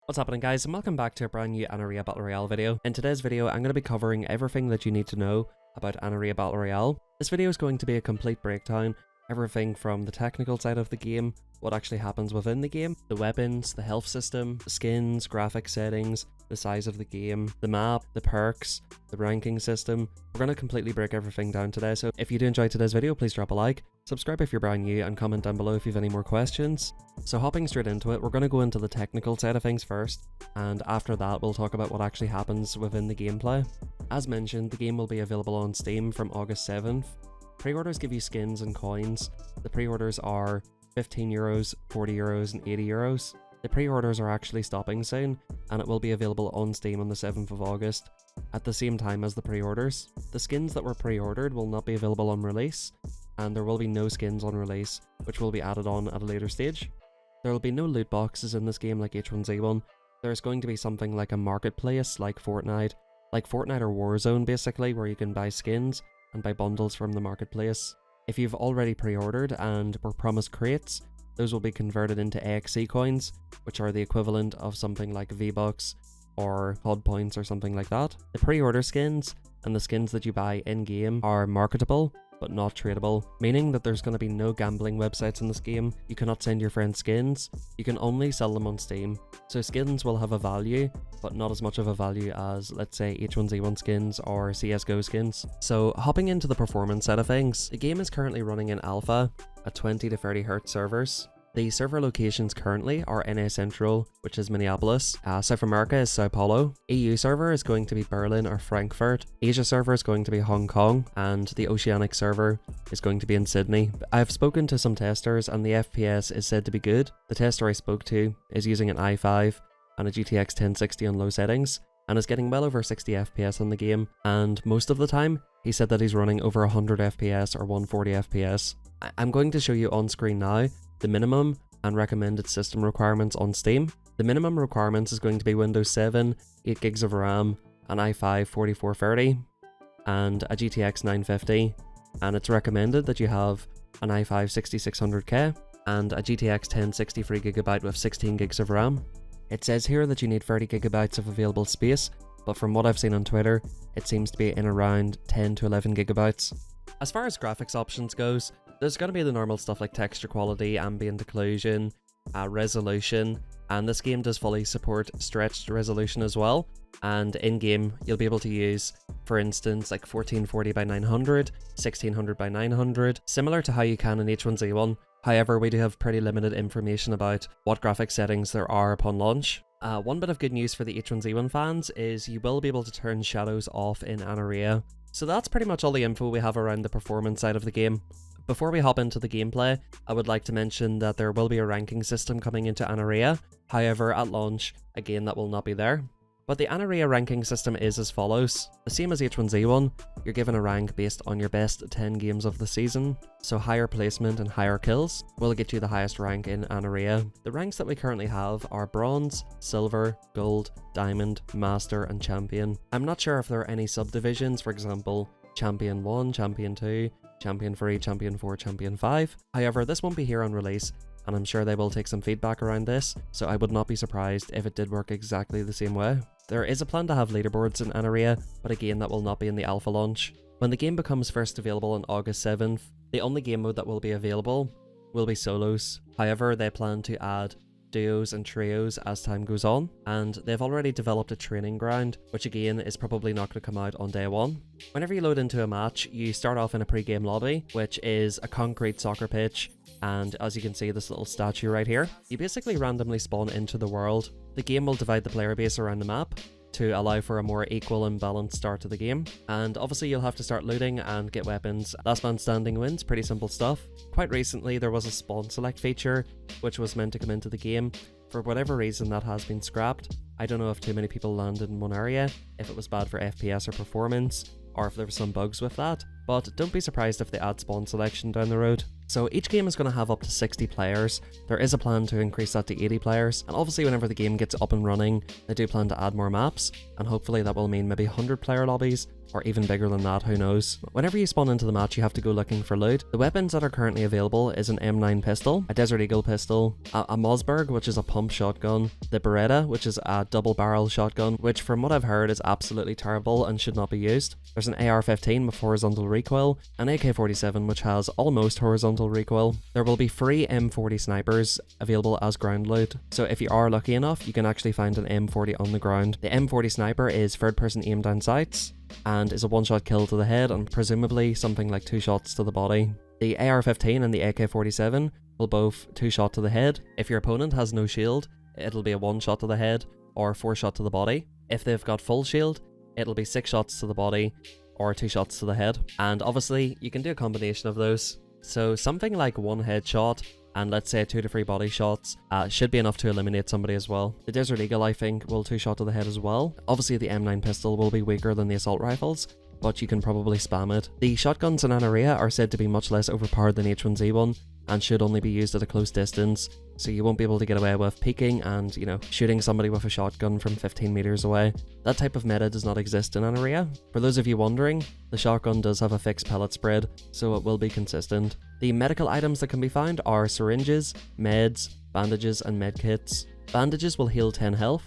What's happening, guys, and welcome back to a brand new Anarea Battle Royale video. In today's video, I'm going to be covering everything that you need to know about Anarea Battle Royale. This video is going to be a complete breakdown, everything from the technical side of the game, what actually happens within the game, the weapons, the health system, the skins, graphic settings, the size of the game, the map, the perks, the ranking system. We're going to completely break everything down today, so if you do enjoy today's video, please drop a like, subscribe if you're brand new, and comment down below if you have any more questions. So hopping straight into it, we're going to go into the technical side of things first, and after that we'll talk about what actually happens within the gameplay. As mentioned, the game will be available on Steam from August 7th. Pre-orders give you skins and coins. The pre-orders are €15, €40 and €80. The pre-orders are actually stopping soon, and it will be available on Steam on the 7th of August, at the same time as the pre-orders. The skins that were pre-ordered will not be available on release, and there will be no skins on release, which will be added on at a later stage. There will be no loot boxes in this game like H1Z1. There's going to be something like a marketplace like Fortnite or Warzone basically, where you can buy skins and buy bundles from the marketplace. If you've already pre-ordered and were promised crates, those will be converted into AXE coins, which are the equivalent of something like V-Bucks or HUD points or something like that. The pre-order skins and the skins that you buy in-game are marketable, but not tradable, meaning that there's going to be no gambling websites in this game. You cannot send your friends skins, you can only sell them on Steam. So skins will have a value, but not as much of a value as, let's say, H1Z1 skins or CSGO skins. So hopping into the performance side of things, the game is currently running in alpha at 20 to 30 Hz servers. The server locations currently are NA Central, which is Minneapolis, South America is Sao Paulo, EU server is going to be Berlin or Frankfurt, Asia server is going to be Hong Kong, and the Oceanic server is going to be in Sydney. I've spoken to some testers and the FPS is said to be good. The tester I spoke to is using an i5 and a GTX 1060 on low settings, and is getting well over 60 FPS on the game, and most of the time, he said that he's running over 100 FPS or 140 FPS. I'm going to show you on screen now the minimum and recommended system requirements on Steam. The minimum requirements is going to be Windows 7, 8 gigs of RAM, an i5 4430, and a GTX 950, and it's recommended that you have an i5 6600K and a GTX 1060 3GB with 16 gigs of RAM. It says here that you need 30 gigabytes of available space, but from what I've seen on Twitter, it seems to be in around 10 to 11 gigabytes. As far as graphics options goes, there's going to be the normal stuff like texture quality, ambient occlusion, resolution, and this game does fully support stretched resolution as well. And in-game, you'll be able to use, for instance, like 1440 by 900, 1600 by 900, similar to how you can in H1Z1. However, we do have pretty limited information about what graphic settings there are upon launch. One bit of good news for the H1Z1 fans is you will be able to turn shadows off in Anarea. So that's pretty much all the info we have around the performance side of the game. Before we hop into the gameplay, I would like to mention that there will be a ranking system coming into Anarea. However, at launch, again, that will not be there. But the Anarea ranking system is as follows. The same as H1Z1, you're given a rank based on your best 10 games of the season, so higher placement and higher kills will get you the highest rank in Anarea. The ranks that we currently have are Bronze, Silver, Gold, Diamond, Master and Champion. I'm not sure if there are any subdivisions, for example, Champion 1, Champion 2, Champion 3, Champion 4, Champion 5. However, this won't be here on release, and I'm sure they will take some feedback around this, so I would not be surprised if it did work exactly the same way. There is a plan to have leaderboards in Anarea, but again that will not be in the alpha launch. When the game becomes first available on August 7th, the only game mode that will be available will be solos. However, they plan to add duos and trios as time goes on, and they've already developed a training ground, which again is probably not going to come out on day one. Whenever you load into a match, you start off in a pre-game lobby, which is a concrete soccer pitch, and as you can see this little statue right here, you basically randomly spawn into the world. The game will divide the player base around the map to allow for a more equal and balanced start to the game, and obviously you'll have to start looting and get weapons. Last man standing wins, pretty simple stuff. Quite recently there was a spawn select feature which was meant to come into the game. For whatever reason that has been scrapped. I don't know if too many people landed in one area, if it was bad for FPS or performance, or if there were some bugs with that, but don't be surprised if they add spawn selection down the road. So each game is going to have up to 60 players. There is a plan to increase that to 80 players, and obviously whenever the game gets up and running, they do plan to add more maps, and hopefully that will mean maybe 100 player lobbies, or even bigger than that, who knows. Whenever you spawn into the match, you have to go looking for loot. The weapons that are currently available is an M9 pistol, a Desert Eagle pistol, a Mossberg, which is a pump shotgun, the Beretta, which is a double barrel shotgun, which from what I've heard is absolutely terrible and should not be used. There's an AR-15 with horizontal recoil, an AK-47 which has almost horizontal recoil. There will be free M40 snipers available as ground loot, so if you are lucky enough, you can actually find an M40 on the ground. The M40 sniper is third person aim down sights, and is a one-shot kill to the head and presumably something like 2 shots to the body. The AR-15 and the AK-47 will both 2-shot to the head. If your opponent has no shield, it'll be a 1-shot to the head or 4-shot to the body. If they've got full shield, it'll be 6 shots to the body or 2 shots to the head. And obviously you can do a combination of those. So something like 1 headshot and let's say 2 to 3 body shots should be enough to eliminate somebody as well. The Desert Eagle, I think, will 2-shot to the head as well. Obviously the M9 pistol will be weaker than the assault rifles, but you can probably spam it. The shotguns in Anarea are said to be much less overpowered than H1Z1 and should only be used at a close distance, so you won't be able to get away with peeking and, you know, shooting somebody with a shotgun from 15 meters away. That type of meta does not exist in Anarea. For those of you wondering, the shotgun does have a fixed pellet spread, so it will be consistent. The medical items that can be found are syringes, meds, bandages, and medkits. Bandages will heal 10 health,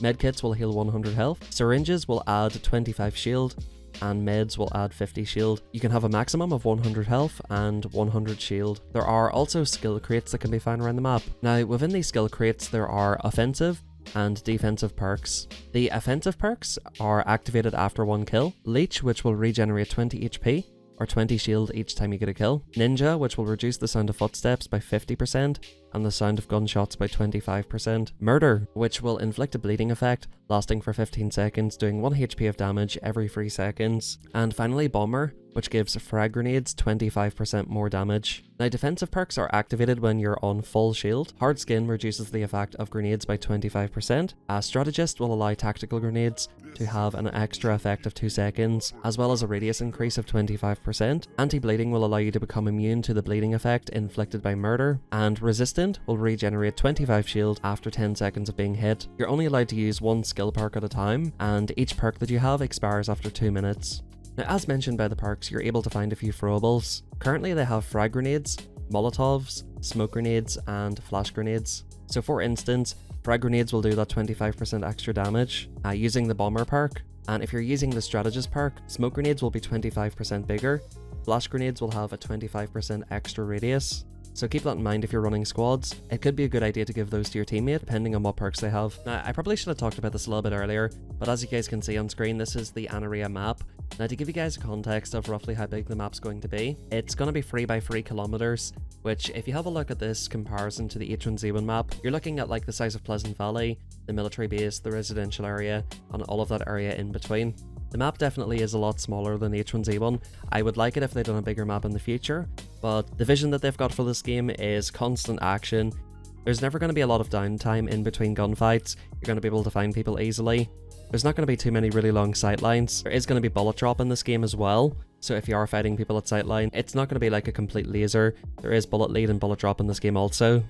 medkits will heal 100 health, syringes will add 25 shield, and meds will add 50 shield. You can have a maximum of 100 health and 100 shield. There are also skill crates that can be found around the map. Now within these skill crates there are offensive and defensive perks. The offensive perks are activated after 1 kill, Leech, which will regenerate 20 HP or 20 shield each time you get a kill, Ninja, which will reduce the sound of footsteps by 50% and the sound of gunshots by 25%, Murder, which will inflict a bleeding effect lasting for 15 seconds, doing 1 HP of damage every 3 seconds, and finally Bomber, which gives frag grenades 25% more damage. Now defensive perks are activated when you're on full shield. Hard Skin reduces the effect of grenades by 25%. A Strategist will allow tactical grenades to have an extra effect of 2 seconds, as well as a radius increase of 25%. Anti-bleeding will allow you to become immune to the bleeding effect inflicted by Murder, and Resistant will regenerate 25 shield after 10 seconds of being hit. You're only allowed to use 1 skill perk at a time, and each perk that you have expires after 2 minutes. Now, as mentioned by the perks, you're able to find a few throwables. Currently they have frag grenades, molotovs, smoke grenades, and flash grenades. So for instance, frag grenades will do that 25% extra damage using the Bomber perk, and if you're using the Strategist perk, smoke grenades will be 25% bigger, flash grenades will have a 25% extra radius. So keep that in mind if you're running squads. It could be a good idea to give those to your teammate, depending on what perks they have. Now, I probably should have talked about this a little bit earlier, but as you guys can see on screen, this is the Anarea map. Now, to give you guys a context of roughly how big the map's going to be, it's going to be 3 by 3 kilometers, which if you have a look at this comparison to the H1Z1 map, you're looking at like the size of Pleasant Valley, the military base, the residential area, and all of that area in between. The map definitely is a lot smaller than the H1Z1. I would like it if they'd done a bigger map in the future, but the vision that they've got for this game is constant action. There's never going to be a lot of downtime in between gunfights. You're going to be able to find people easily. There's not going to be too many really long sight lines. There is going to be bullet drop in this game as well, so if you are fighting people at sight line, it's not going to be like a complete laser. There is bullet lead and bullet drop in this game also.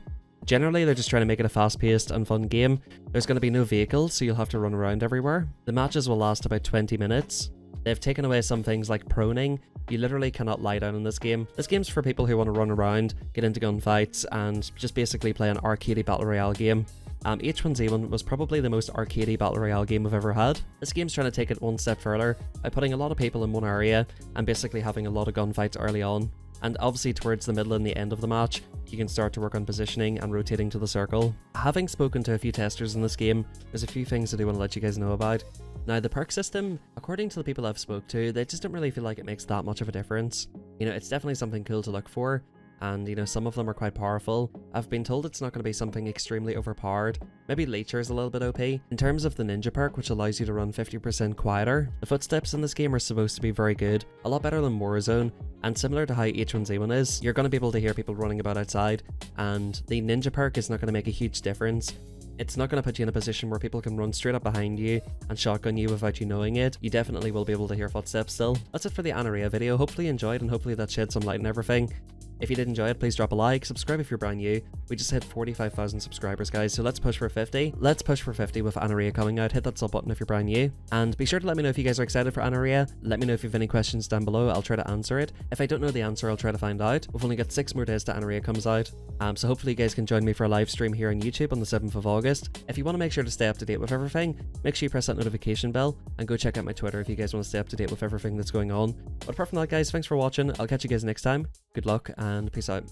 Generally, they're just trying to make it a fast-paced and fun game. There's going to be no vehicles, so you'll have to run around everywhere. The matches will last about 20 minutes. They've taken away some things like proning. You literally cannot lie down in this game. This game's for people who want to run around, get into gunfights, and just basically play an arcadey battle royale game. H1Z1 was probably the most arcadey battle royale game we've ever had. This game's trying to take it one step further by putting a lot of people in one area and basically having a lot of gunfights early on. And obviously towards the middle and the end of the match, you can start to work on positioning and rotating to the circle. Having spoken to a few testers in this game, there's a few things I do want to let you guys know about. Now, the perk system, according to the people I've spoke to, they just don't really feel like it makes that much of a difference. You know, it's definitely something cool to look for, and you know, some of them are quite powerful. I've been told it's not going to be something extremely overpowered. Maybe Leecher's a little bit OP. In terms of the Ninja perk, which allows you to run 50% quieter, the footsteps in this game are supposed to be very good, a lot better than Warzone, and similar to how H1Z1 is, you're going to be able to hear people running about outside, and the Ninja perk is not going to make a huge difference. It's not going to put you in a position where people can run straight up behind you and shotgun you without you knowing it. You definitely will be able to hear footsteps still. That's it for the Anarea video. Hopefully you enjoyed, and hopefully that shed some light on everything. If you did enjoy it, please drop a like, subscribe if you're brand new. We just hit 45,000 subscribers, guys, so let's push for 50. Let's push for 50 with Anarea coming out. Hit that sub button if you're brand new. And be sure to let me know if you guys are excited for Anarea. Let me know if you have any questions down below. I'll try to answer it. If I don't know the answer, I'll try to find out. We've only got 6 more days to Anarea comes out. So hopefully you guys can join me for a live stream here on YouTube on the 7th of August. If you want to make sure to stay up to date with everything, make sure you press that notification bell and go check out my Twitter if you guys want to stay up to date with everything that's going on. But apart from that, guys, thanks for watching. I'll catch you guys next time. Good luck and peace out.